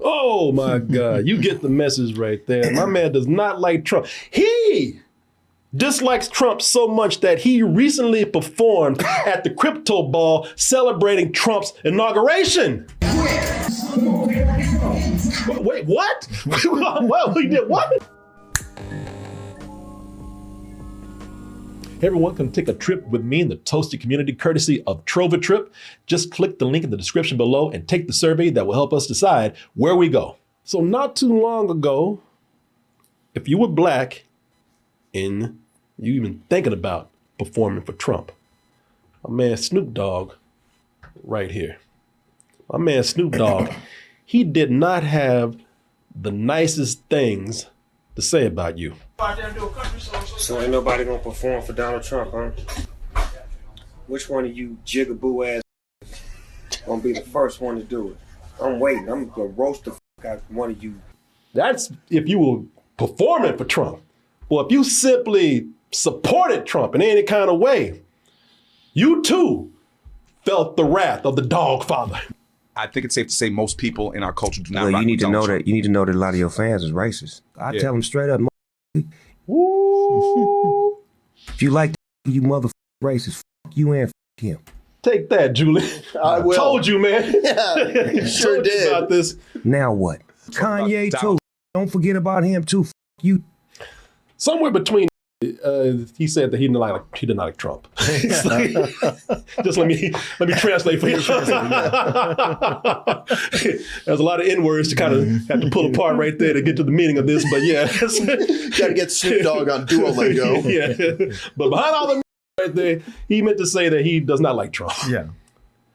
Oh my God, you get the message right there. My man does not like Trump. He dislikes Trump so much that he recently performed at the crypto ball celebrating Trump's inauguration. Wait, what? Well, he did what? Hey everyone, come take a trip with me in the Toasty community courtesy of Trova Trip. Just click the link in the description below and take the survey that will help us decide where we go. So not too long ago, if you were black and you even thinking about performing for Trump, my man Snoop Dogg right here. My man Snoop Dogg, he did not have the nicest things to say about you. So ain't nobody gonna perform for Donald Trump, huh? Which one of you jigaboo ass gonna be the first one to do it? I'm waiting. I'm gonna roast the out one of you. That's if you were performing for Trump. Well, if you simply supported Trump in any kind of way, you too felt the wrath of the dog father. I think it's safe to say most people in our culture do not. Well, rock you need with to Donald know Trump. that. You need to know that a lot of your fans is racist. I tell them straight up. Woo. If you like you mother racist, you and him. Take that, Julie. I will. Told you, man. Yeah, sure Told you did. about this. Now what? Kanye too. Don't forget about him too. You. Somewhere between, he said that he did not like Trump. Just let me translate for you. There's a lot of N-words to kind of have to pull apart right there to get to the meaning of this, but yeah. Got to get Snoop Dogg on Duolingo. Yeah, but behind all the right there, he meant to say that he does not like Trump. Yeah.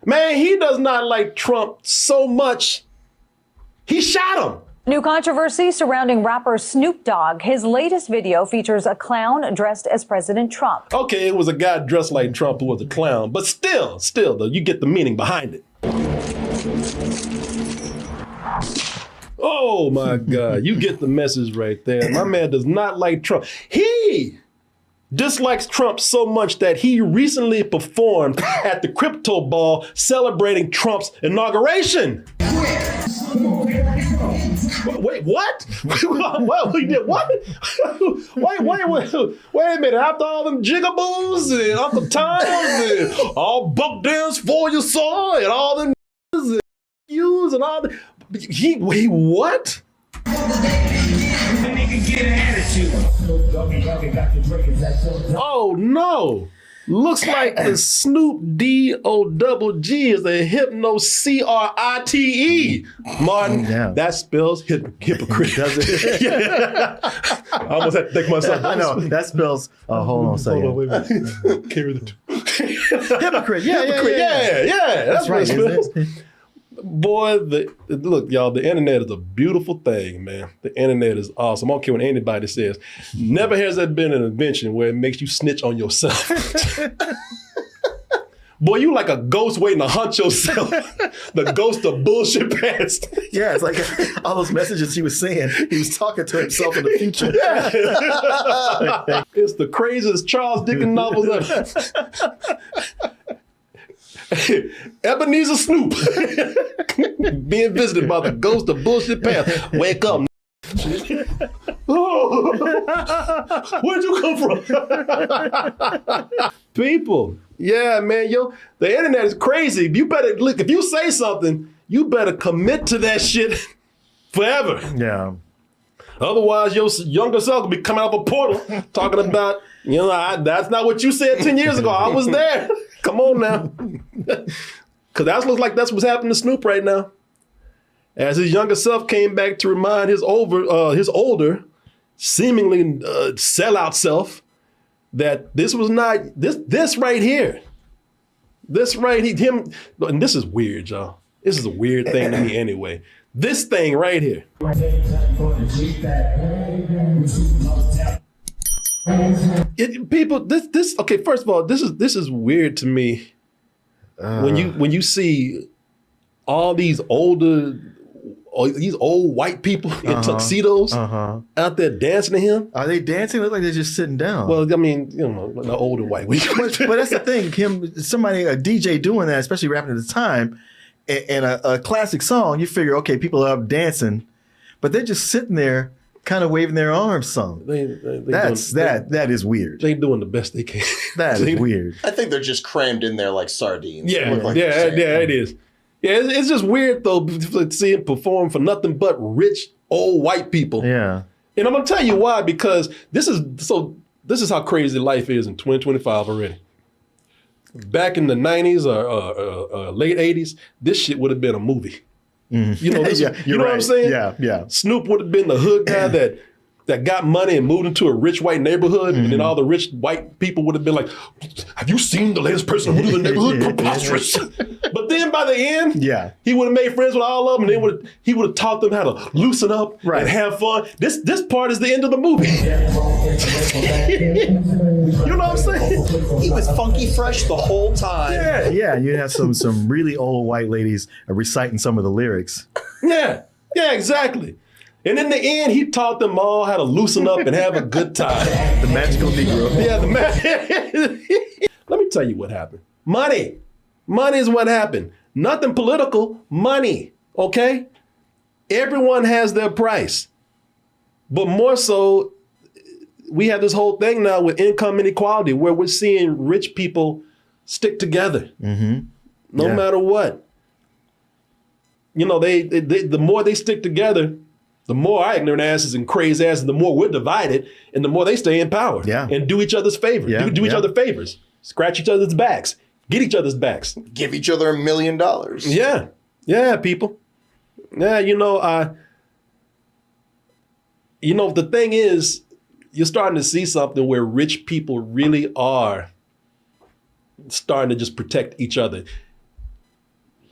Man, he does not like Trump so much, he shot him. New controversy surrounding rapper Snoop Dogg. His latest video features a clown dressed as President Trump. Okay, it was a guy dressed like Trump who was a clown, but still, though, you get the meaning behind it. Oh my God, you get the message right there. My man does not like Trump. He dislikes Trump so much that he recently performed at the crypto ball celebrating Trump's inauguration. Wait, what? Well, he did what? Wait a minute. After all them jigaboos and Uncle Toms and all Buck Dance for your soul and all them and yous and all the wait, what? Oh no. Looks like the Snoop D-O-double-G is a hypno C-R-I-T-E. Martin, Yeah. that spells hypocrite. Does it? Yeah. I almost had to think myself. I know. That spells. Hold on a second. Hold on, wait a minute. Carry the two. Hypocrite. Yeah, Hypocrite. Yeah. That's what right. it spells. Isn't it? Boy, look, y'all, the internet is a beautiful thing, man. The internet is awesome. I don't care what anybody says. Never has there been an invention where it makes you snitch on yourself. Boy, you like a ghost waiting to hunt yourself. The ghost of bullshit past. Yeah, it's like all those messages he was saying. He was talking to himself in the future. Yeah. It's the craziest Charles Dickens novels ever. Ebenezer Snoop being visited by the ghost of bullshit past. Wake up. Oh, where'd you come from? People, yeah, man, the internet is crazy. You better look, if you say something, you better commit to that shit forever. Yeah. Otherwise, your younger self will be coming out of a portal talking about, that's not what you said 10 years ago. I was there. Come on now. Because that looks like that's what's happening to Snoop right now. As his younger self came back to remind his older, seemingly sellout self that this was not, this right here. This right here, him, and this is weird, y'all. This is a weird thing to me anyway. This thing right here. Okay, first of all, this is weird to me. When you see all these old white people in tuxedos out there dancing to him. Are they dancing? Look like they're just sitting down. Well, I mean, the older white. But that's the thing. A DJ doing that, especially rapping at the time, and a classic song, you figure, okay, people are up dancing, but they're just sitting there kind of waving their arms some. That is weird. They doing the best they can. That is weird. I think they're just crammed in there like sardines. Yeah, They look like yeah, the same. yeah, it is. Yeah, it's just weird though to see him perform for nothing but rich old white people. Yeah. And I'm gonna tell you why, because this is how crazy life is in 2025 already. Back in the 90s or late 80s, this shit would have been a movie. You know, Yeah, you know what I'm saying? Yeah, yeah. Snoop would have been the hood guy that got money and moved into a rich white neighborhood, and then all the rich white people would have been like, "Have you seen the latest person who lives in the neighborhood? Preposterous!" But then by the end, Yeah. he would have made friends with all of them, and he would have taught them how to loosen up Right. and have fun. This part is the end of the movie. You know what I'm saying? He was funky fresh the whole time. Yeah, Yeah, you have some really old white ladies reciting some of the lyrics. yeah, exactly. And in the end, he taught them all how to loosen up and have a good time. The magical Negro. Yeah, the man. Let me tell you what happened. Money. Money is what happened. Nothing political. Money. Okay? Everyone has their price. But more so, we have this whole thing now with income inequality where we're seeing rich people stick together. No Yeah. matter what. You know, they the more they stick together, the more our ignorant asses and crazy asses, the more we're divided, and the more they stay in power. Yeah. And do each other's favors. Yeah, Do each yeah. other favors. Scratch each other's backs. Get each other's backs. Give each other $1 million. Yeah. Yeah, people. Yeah, the thing is, you're starting to see something where rich people really are starting to just protect each other.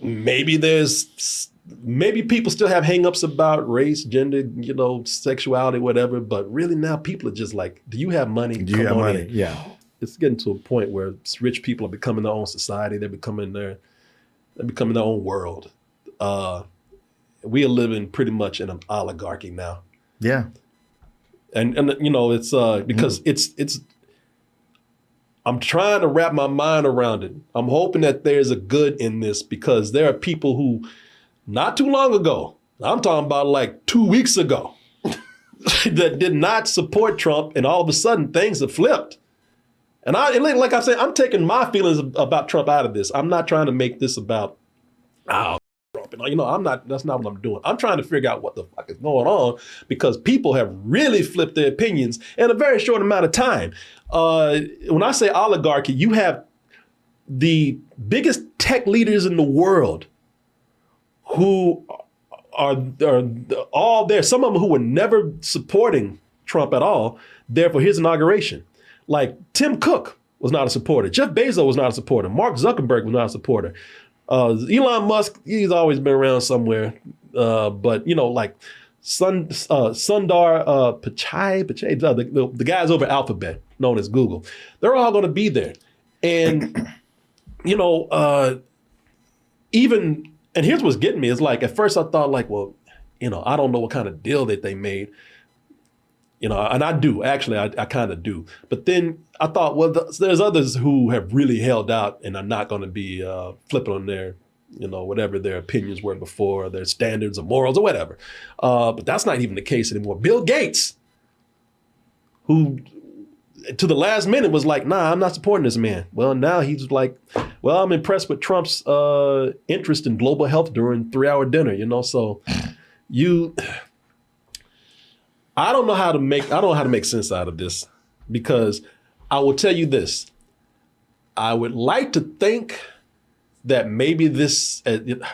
Maybe people still have hangups about race, gender, sexuality, whatever. But really now people are just like, do you have money? Do you Come have on money? in. Yeah. It's getting to a point where rich people are becoming their own society. They're becoming their own world. We are living pretty much in an oligarchy now. Yeah. And it's because it's I'm trying to wrap my mind around it. I'm hoping that there's a good in this because there are people who not too long ago, I'm talking about like 2 weeks ago, that did not support Trump, and all of a sudden things have flipped. And like I said, I'm taking my feelings about Trump out of this. I'm not trying to make this about Trump. I'm not. That's not what I'm doing. I'm trying to figure out what the fuck is going on because people have really flipped their opinions in a very short amount of time. When I say oligarchy, you have the biggest tech leaders in the world who are all there. Some of them who were never supporting Trump at all, there for his inauguration. Like Tim Cook was not a supporter. Jeff Bezos was not a supporter. Mark Zuckerberg was not a supporter. Elon Musk, he's always been around somewhere. But like Sundar Pichai, the guys over Alphabet, known as Google, they're all going to be there. And, and here's what's getting me is like, at first I thought like, well, I don't know what kind of deal that they made. And I do, actually, I kind of do. But then I thought, well, there's others who have really held out and are not going to be flipping on their, whatever their opinions were before, their standards or morals or whatever. But that's not even the case anymore. Bill Gates, who to the last minute was like, nah, I'm not supporting this man. Well, now he's like, well, I'm impressed with Trump's interest in global health during 3-hour dinner, so I don't know how to make sense out of this because I will tell you this. I would like to think that maybe this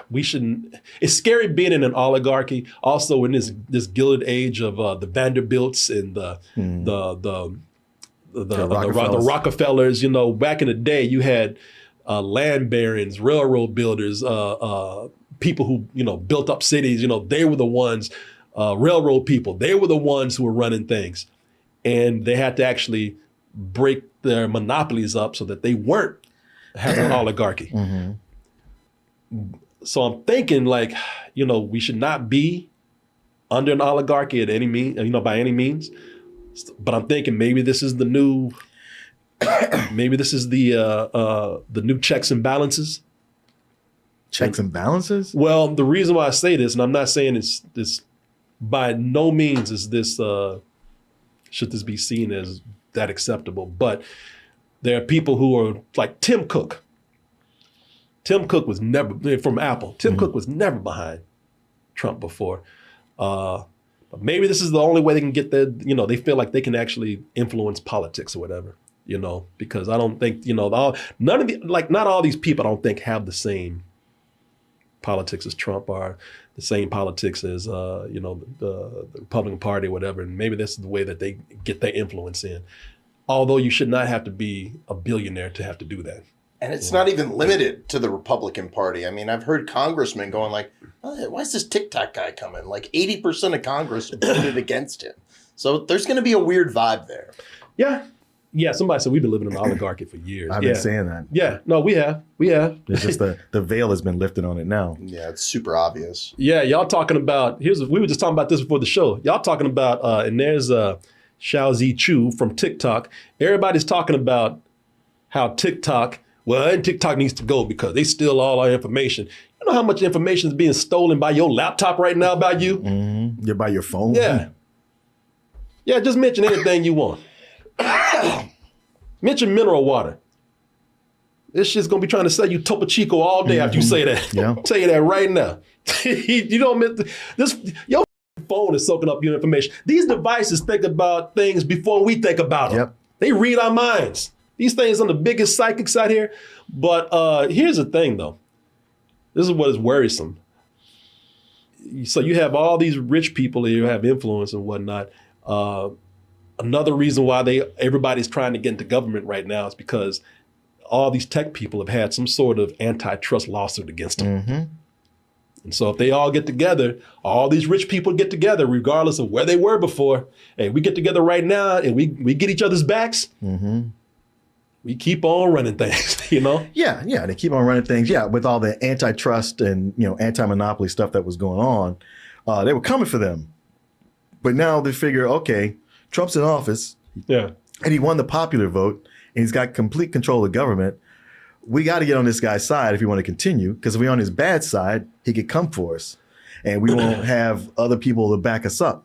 we shouldn't. It's scary being in an oligarchy. Also in this gilded age of the Vanderbilts and the Rockefellers. Back in the day, you had land barons, railroad builders, people who built up cities. They were the ones. Railroad people, they were the ones who were running things. And they had to actually break their monopolies up so that they weren't having an oligarchy. So I'm thinking like, we should not be under an oligarchy at any means, by any means. But I'm thinking maybe this is the new, maybe this is the new checks and balances. checks and balances? Well, the reason why I say this, and I'm not saying it's by no means is this should this be seen as that acceptable, but there are people who are like Tim Cook. Tim Cook was never from Apple. Tim Cook was never behind Trump before. But maybe this is the only way they can get they feel like they can actually influence politics or whatever, because I don't think, not all these people I don't think have the same politics as Trump are, the same politics as, the Republican Party or whatever. And maybe this is the way that they get their influence in. Although you should not have to be a billionaire to have to do that. And it's not even limited to the Republican Party. I mean, I've heard congressmen going like, oh, why is this TikTok guy coming? Like 80% of Congress voted against him. So there's going to be a weird vibe there. Yeah. Yeah, somebody said we've been living in an oligarchy for years. I've been saying that. Yeah, no, we have. It's just the veil has been lifted on it now. Yeah, it's super obvious. Yeah, y'all talking about, we were just talking about this before the show. Y'all talking about, and there's Xiaozi Chu from TikTok. Everybody's talking about how TikTok needs to go because they steal all our information. You know how much information is being stolen by your laptop right now about you? Mm-hmm. By your phone? Yeah. Yeah, just mention anything you want. Mention mineral water. This shit's gonna be trying to sell you Topo Chico all day after you say that. Yeah. I'll tell you that right now. You don't miss your phone is soaking up your information. These devices think about things before we think about them. Yep. They read our minds. These things are the biggest psychics out here. But here's the thing, though. This is what is worrisome. So you have all these rich people who have influence and whatnot. Another reason why everybody's trying to get into government right now is because all these tech people have had some sort of antitrust lawsuit against them. Mm-hmm. And so if they all get together, all these rich people get together, regardless of where they were before. Hey, we get together right now and we get each other's backs. Mm-hmm. We keep on running things, Yeah, they keep on running things. Yeah, with all the antitrust and anti-monopoly stuff that was going on, they were coming for them. But now they figure, okay, Trump's in office, and he won the popular vote, and he's got complete control of government. We got to get on this guy's side if we want to continue, because if we're on his bad side, he could come for us, and we won't have other people to back us up.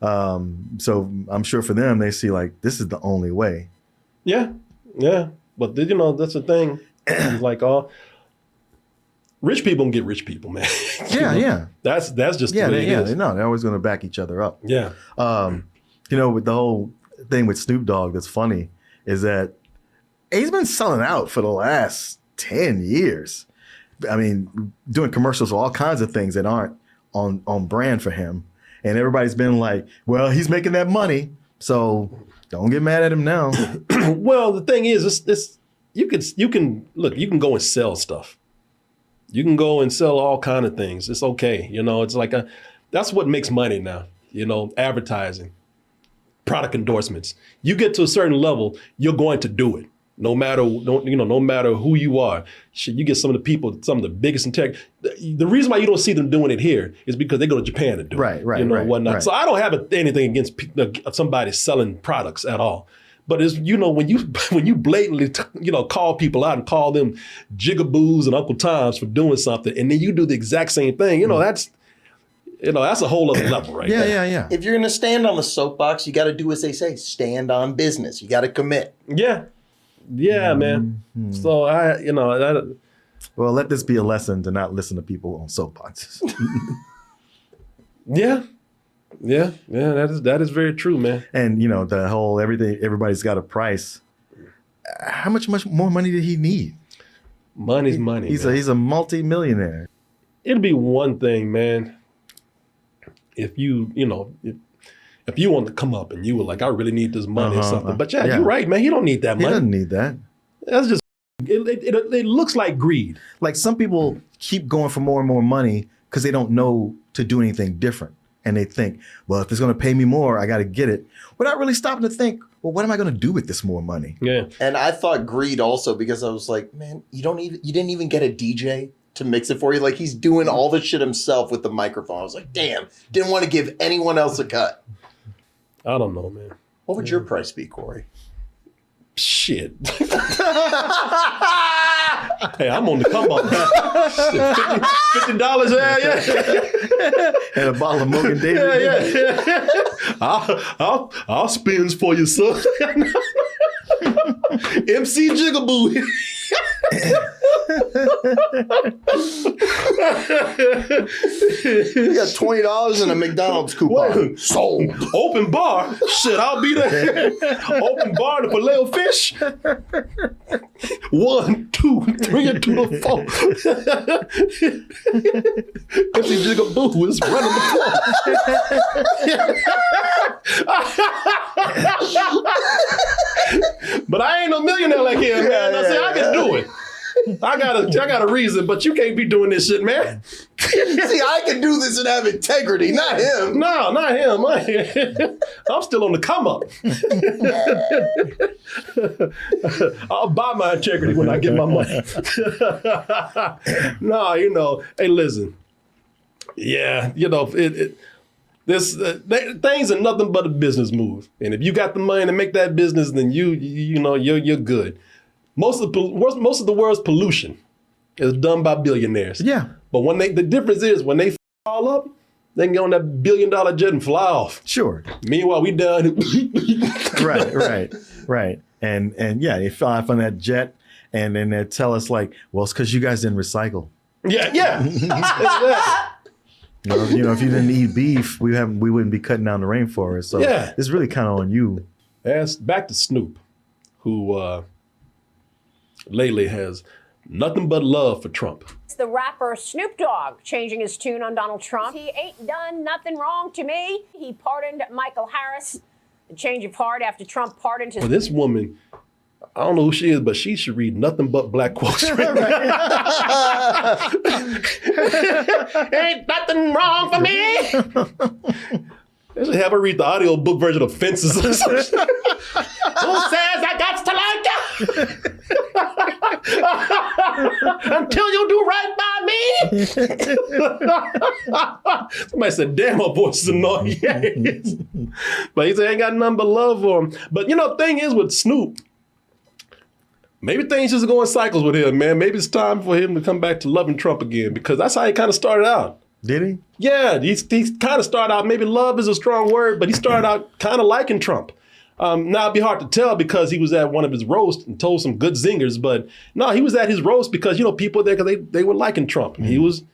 So I'm sure for them, they see like this is the only way. Yeah. But that's the thing. It's like rich people can get rich people, man. Yeah. That's just the way it is. They're always going to back each other up. Yeah. With the whole thing with Snoop Dogg that's funny is that he's been selling out for the last 10 years. I mean, doing commercials for all kinds of things that aren't on brand for him. And everybody's been like, well, he's making that money, so don't get mad at him now. Well, the thing is, you can go and sell stuff. You can go and sell all kind of things. It's okay. It's like that's what makes money now. Advertising, product endorsements. You get to a certain level, you're going to do it. No matter who you are. Shit, you get some of the biggest in tech. The reason why you don't see them doing it here is because they go to Japan to do it. Right. Whatnot. So I don't have anything against somebody selling products at all. But it's when you blatantly call people out and call them jigaboos and Uncle Toms for doing something, and then you do the exact same thing. That's a whole other level, right? Yeah. If you're going to stand on the soapbox, you got to do as they say, stand on business. You got to commit. Yeah, man. So well, let this be a lesson to not listen to people on soapboxes. Yeah. That is very true, man. And the whole everybody's got a price. How much more money did he need? Money's money. He's a multi-millionaire. It'll be one thing, man. If you want to come up and you were like, I really need this money or something. But you're right, man. He don't need that money. He doesn't need that. That's just, it looks like greed. Like some people keep going for more and more money because they don't know to do anything different. And they think, well, if it's going to pay me more, I got to get it. Without really stopping to think, well, what am I going to do with this more money? Yeah. And I thought greed also because I was like, man, you didn't even get a DJ to mix it for you. Like he's doing all the shit himself with the microphone. I was like, damn, didn't want to give anyone else a cut. I don't know, man. What would your price be, Corey? Shit. Hey, I'm on the come up. $50, yeah. And a bottle of Morgan David. Yeah. I'll spins for you, son. MC Jigaboo. You got $20 in a McDonald's coupon. Sold. Open bar. Shit, I'll be there. Open bar to filet o fish. 1, 2, 3, and 2 to 4. MC Jigaboo is running the floor. But I ain't no millionaire like him, man. I say I can do it. I got a reason, but you can't be doing this shit, man. See, I can do this and have integrity, not him. No, not him. I'm still on the come up. I'll buy my integrity when I get my money. No, hey, listen. Yeah, things are nothing but a business move. And if you got the money to make that business, then you're good. Most of the world's pollution is done by billionaires. Yeah. But the difference is when they all up, they can get on that $1 billion jet and fly off. Sure. Meanwhile, we done. Right. And yeah, they fly off on that jet and then they tell us like, well, it's because you guys didn't recycle. Yeah. Exactly. If you didn't eat beef, we wouldn't be cutting down the rainforest. So it's really kind of on you. Back to Snoop, who lately has nothing but love for Trump. It's the rapper Snoop Dogg changing his tune on Donald Trump. He ain't done nothing wrong to me. He pardoned Michael Harris. A change of heart after Trump pardoned his... Well, this woman, I don't know who she is, but she should read nothing but black quotes. Ain't nothing wrong for me. They should have her read the audiobook version of Fences or something. Who says I got to like you? Until you do right by me. Somebody said, damn, her voice is annoying. But he said, ain't got nothing but love for him. But the thing is with Snoop, maybe things just go in cycles with him, man. Maybe it's time for him to come back to loving Trump again, because that's how he kind of started out. Did he? Yeah, he kind of started out, maybe love is a strong word, but he started out kind of liking Trump. Now, it'd be hard to tell because he was at one of his roasts and told some good zingers, but no, he was at his roast because, people there, because they were liking Trump. Mm-hmm.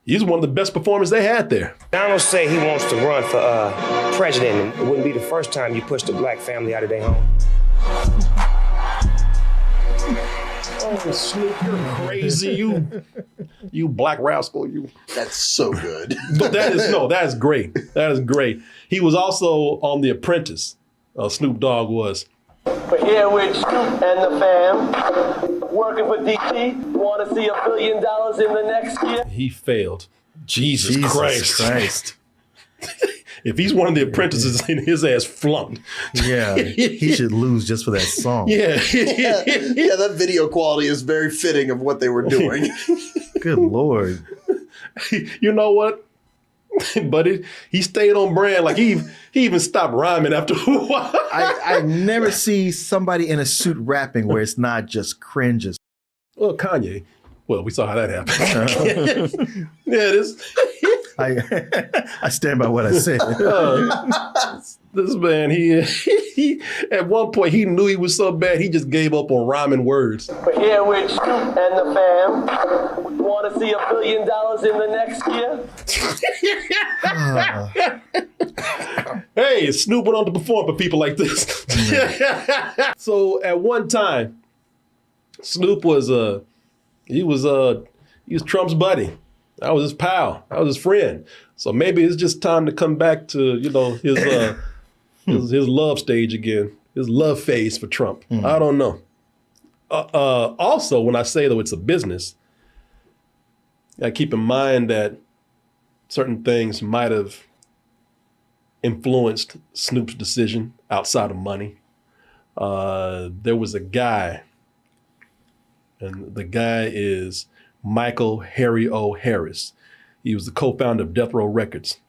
He's one of the best performers they had there. Donald say he wants to run for president, and it wouldn't be the first time you pushed a black family out of their home. Oh, Snoop, you're crazy, you black rascal, you. That's so good. But that is great. That is great. He was also on The Apprentice. Snoop Dogg was. We're here with Snoop and the fam, working for DC. Want to see $1 billion in the next year? He failed. Jesus Christ. If he's one of the apprentices, his ass flunked. Yeah, he should lose just for that song. Yeah, that video quality is very fitting of what they were doing. Good Lord. You know what? But he stayed on brand. Like he even stopped rhyming after a while. I never see somebody in a suit rapping where it's not just cringes. Well, Kanye. Well, we saw how that happened. Yeah, it is. I stand by what I said. This man, he at one point he knew he was so bad he just gave up on rhyming words. We're here with Snoop and the fam. Want to see $1 billion in the next year? Hey, Snoop went on to perform for people like this. So at one time, Snoop was he was Trump's buddy. That was his pal. That was his friend. So maybe it's just time to come back to his love stage again, his love phase for Trump. I don't know. Also, when I say though it's a business, I keep in mind that certain things might have influenced Snoop's decision outside of money. There was a guy, and the guy is Michael Harry O. Harris. He was the co-founder of Death Row Records.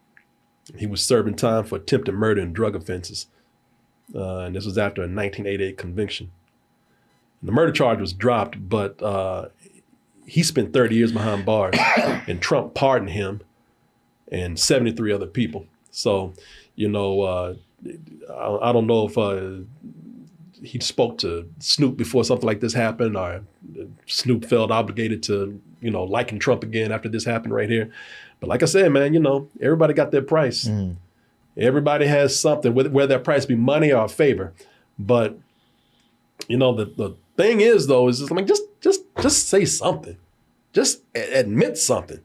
He was serving time for attempted murder and drug offenses. And this was after a 1988 conviction. And the murder charge was dropped, but he spent 30 years behind bars, and Trump pardoned him and 73 other people. So, I don't know if he spoke to Snoop before something like this happened, or Snoop felt obligated to, liking Trump again after this happened right here. But like I said, man, everybody got their price. Everybody has something, whether that price be money or a favor. But, the thing is, though, is just say something. Just admit something.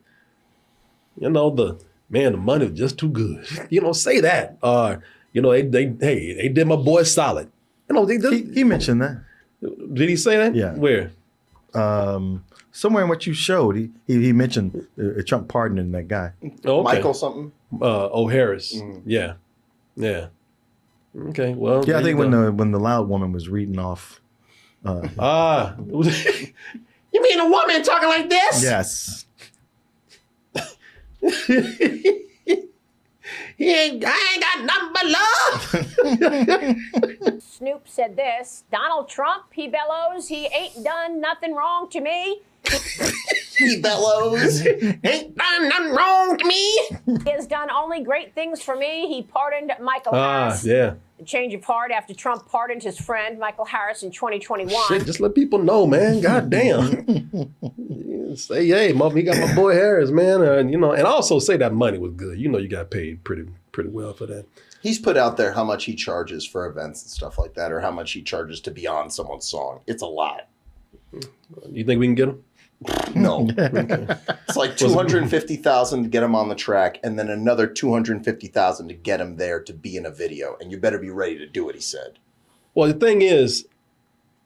The money was just too good. Say that. Or, they did my boy solid. He mentioned that. Did he say that? Yeah. Where? Somewhere in what you showed, he mentioned Trump pardoning that guy. Oh, okay. Michael something? Harris. Yeah. Yeah. Okay, well. Yeah, I think when the loud woman was reading off. You mean a woman talking like this? Yes. I ain't got nothing but love. Snoop said this. Donald Trump, he bellows, he ain't done nothing wrong to me. He bellows. Ain't done nothing wrong to me. He has done only great things for me. He pardoned Michael Harris. Yeah. A change of heart after Trump pardoned his friend Michael Harris in 2021. Shit, just let people know, man. God damn. Say, hey, he got my boy Harris, man. And also say that money was good. You got paid pretty well for that. He's put out there how much he charges for events and stuff like that, or how much he charges to be on someone's song. It's a lot. You think we can get him? No. It's like $250,000 to get him on the track, and then another $250,000 to get him there to be in a video. And you better be ready to do what he said. Well, the thing is,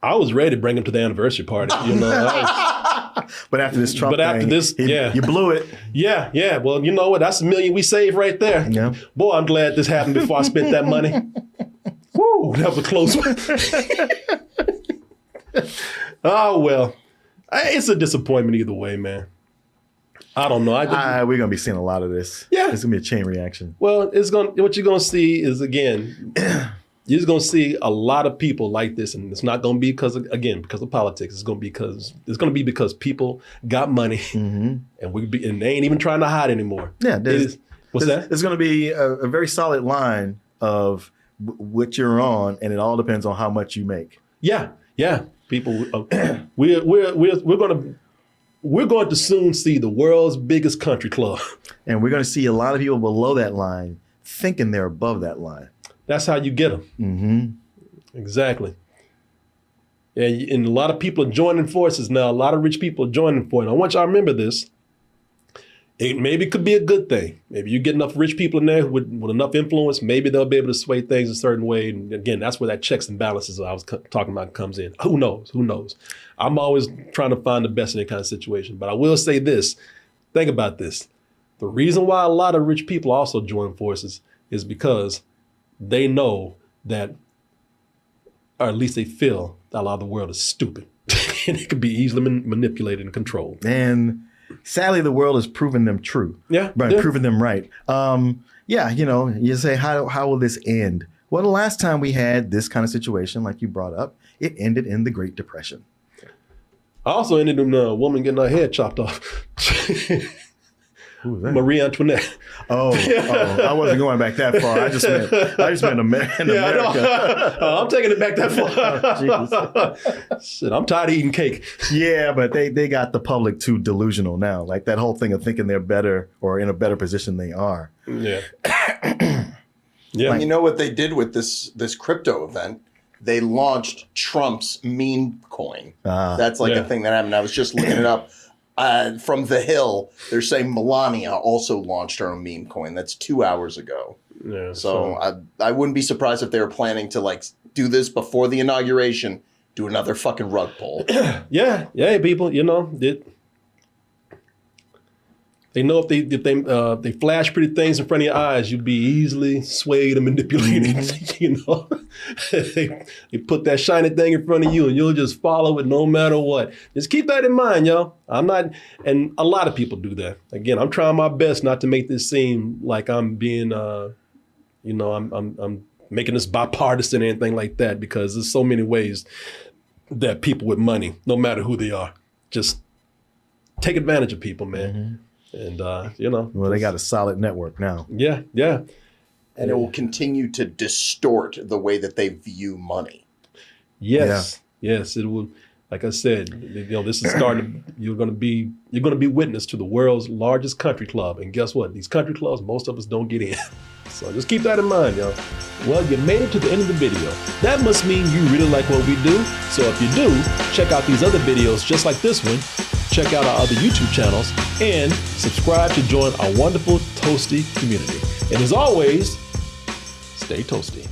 I was ready to bring him to the anniversary party. But after this Trump thing, you blew it. Yeah. Well, you know what? That's $1 million we saved right there. Yeah. Boy, I'm glad this happened before I spent that money. Woo, that was a close one. Oh, well. It's a disappointment either way, man. I don't know. We're gonna be seeing a lot of this. Yeah, it's gonna be a chain reaction. Well, what you're gonna see is, again, you're just gonna see a lot of people like this, and it's not gonna be because of politics. It's gonna be because people got money, and they ain't even trying to hide anymore. Yeah, what's that? There's gonna be a very solid line of what you're on, and it all depends on how much you make. Yeah. People, we're going to soon see the world's biggest country club, and we're going to see a lot of people below that line thinking they're above that line. That's how you get them. Mm-hmm. Exactly. Yeah, and a lot of people are joining forces now. A lot of rich people are joining forces. I want y'all to remember this. It maybe could be a good thing. Maybe you get enough rich people in there with enough influence, maybe they'll be able to sway things a certain way. And again, that's where that checks and balances I was talking about comes in. Who knows? I'm always trying to find the best in that kind of situation. But I will say this. Think about this. The reason why a lot of rich people also join forces is because they know that, or at least they feel that a lot of the world is stupid. And it can be easily manipulated and controlled. And sadly, the world has proven them true. Proven them right. You say, how will this end? Well, the last time we had this kind of situation, like you brought up, it ended in the Great Depression. I also ended in a woman getting her head chopped off. Who was that? Marie Antoinette. Oh, I wasn't going back that far. I just meant America. I'm taking it back that far. Shit, I'm tired of eating cake. Yeah, but they got the public too delusional now. Like that whole thing of thinking they're better or in a better position they are. Yeah. Yeah. You know what they did with this crypto event? They launched Trump's meme coin. That's like a thing that happened. I was just looking it up. From The Hill, they're saying Melania also launched her own meme coin. That's 2 hours ago. Yeah. So I wouldn't be surprised if they were planning to do this before the inauguration, do another fucking rug pull. Yeah, people, they know if they flash pretty things in front of your eyes, you'll be easily swayed and manipulated. They put that shiny thing in front of you and you'll just follow it no matter what. Just keep that in mind, y'all. And a lot of people do that. Again, I'm trying my best not to make this seem like I'm being, I'm making this bipartisan or anything like that, because there's so many ways that people with money, no matter who they are, just take advantage of people, man. And you know, Well, they got a solid network now. yeah. And it will continue to distort the way that they view money. Yes, it will. Like I said, you know, this is starting. You're going to be witness to the world's largest country club, and guess what? These country clubs, most of us don't get in. So just keep that in mind, y'all. Well, you made it to the end of the video. That must mean you really like what we do. So if you do, check out these other videos just like this one. Check out our other YouTube channels and subscribe to join our wonderful Toasty community. And as always, stay toasty.